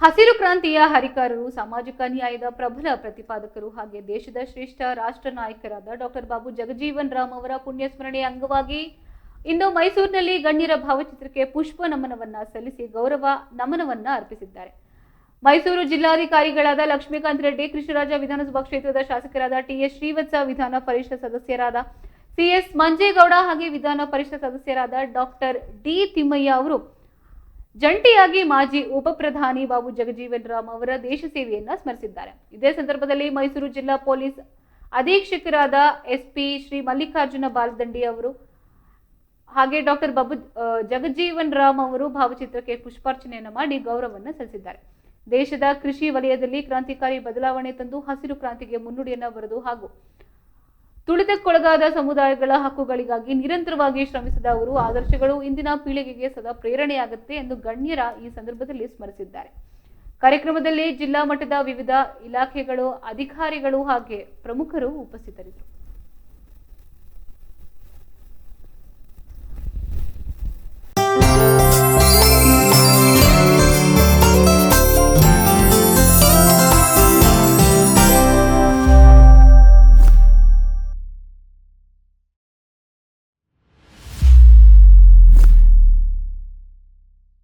ಹಸಿರು ಕ್ರಾಂತಿಯ ಹರಿಕಾರರು, ಸಾಮಾಜಿಕ ನ್ಯಾಯದ ಪ್ರಬಲ ಪ್ರತಿಪಾದಕರು ಹಾಗೆ ದೇಶದ ಶ್ರೇಷ್ಠ ರಾಷ್ಟ್ರ ನಾಯಕರಾದ ಡಾಕ್ಟರ್ ಬಾಬು ಜಗಜೀವನ್ ರಾಮ್ ಅವರ ಪುಣ್ಯಸ್ಮರಣೆಯ ಅಂಗವಾಗಿ ಇಂದು ಮೈಸೂರಿನಲ್ಲಿ ಗಣ್ಯರ ಭಾವಚಿತ್ರಕ್ಕೆ ಪುಷ್ಪ ನಮನವನ್ನ ಸಲ್ಲಿಸಿ ಗೌರವ ನಮನವನ್ನ ಅರ್ಪಿಸಿದ್ದಾರೆ. ಮೈಸೂರು ಜಿಲ್ಲಾಧಿಕಾರಿಗಳಾದ ಲಕ್ಷ್ಮೀಕಾಂತ್ ರೆಡ್ಡಿ, ಕೃಷ್ಣರಾಜ ವಿಧಾನಸಭಾ ಕ್ಷೇತ್ರದ ಶಾಸಕರಾದ ಟಿಎಸ್ ಶ್ರೀವತ್ಸ, ವಿಧಾನ ಪರಿಷತ್ ಸದಸ್ಯರಾದ ಸಿಎಸ್ ಮಂಜೇಗೌಡ ಹಾಗೆ ವಿಧಾನ ಪರಿಷತ್ ಸದಸ್ಯರಾದ ಡಾಕ್ಟರ್ ಡಿ ತಿಮ್ಮಯ್ಯ ಅವರು ಜಂಟಿಯಾಗಿ ಮಾಜಿ ಉಪ ಪ್ರಧಾನಿ ಬಾಬು ಜಗಜೀವನ್ ರಾಮ್ ಅವರ ದೇಶ ಸೇವೆಯನ್ನ ಸ್ಮರಿಸಿದ್ದಾರೆ. ಇದೇ ಸಂದರ್ಭದಲ್ಲಿ ಮೈಸೂರು ಜಿಲ್ಲಾ ಪೊಲೀಸ್ ಅಧೀಕ್ಷಕರಾದ ಎಸ್ಪಿ ಶ್ರೀ ಮಲ್ಲಿಕಾರ್ಜುನ ಬಾಲದಂಡಿ ಅವರು ಹಾಗೆ ಡಾಕ್ಟರ್ ಬಾಬು ಜಗಜೀವನ್ ರಾಮ್ ಅವರು ಭಾವಚಿತ್ರಕ್ಕೆ ಪುಷ್ಪಾರ್ಚನೆಯನ್ನು ಮಾಡಿ ಗೌರವವನ್ನು ಸಲ್ಲಿಸಿದ್ದಾರೆ. ದೇಶದ ಕೃಷಿ ವಲಯದಲ್ಲಿ ಕ್ರಾಂತಿಕಾರಿ ಬದಲಾವಣೆ ತಂದು ಹಸಿರು ಕ್ರಾಂತಿಗೆ ಮುನ್ನುಡಿಯನ್ನು ಬರೆದು ಹಾಗೂ ತುಳಿತಕ್ಕೊಳಗಾದ ಸಮುದಾಯಗಳ ಹಕ್ಕುಗಳಿಗಾಗಿ ನಿರಂತರವಾಗಿ ಶ್ರಮಿಸಿದ ಅವರು ಆದರ್ಶಗಳು ಇಂದಿನ ಪೀಳಿಗೆಗೆ ಸದಾ ಪ್ರೇರಣೆಯಾಗುತ್ತೆ ಎಂದು ಗಣ್ಯರ ಈ ಸಂದರ್ಭದಲ್ಲಿ ಸ್ಮರಿಸಿದ್ದಾರೆ. ಕಾರ್ಯಕ್ರಮದಲ್ಲಿ ಜಿಲ್ಲಾ ಮಟ್ಟದ ವಿವಿಧ ಇಲಾಖೆಗಳು, ಅಧಿಕಾರಿಗಳು ಹಾಗೆ ಪ್ರಮುಖರು ಉಪಸ್ಥಿತರಿದ್ದರು.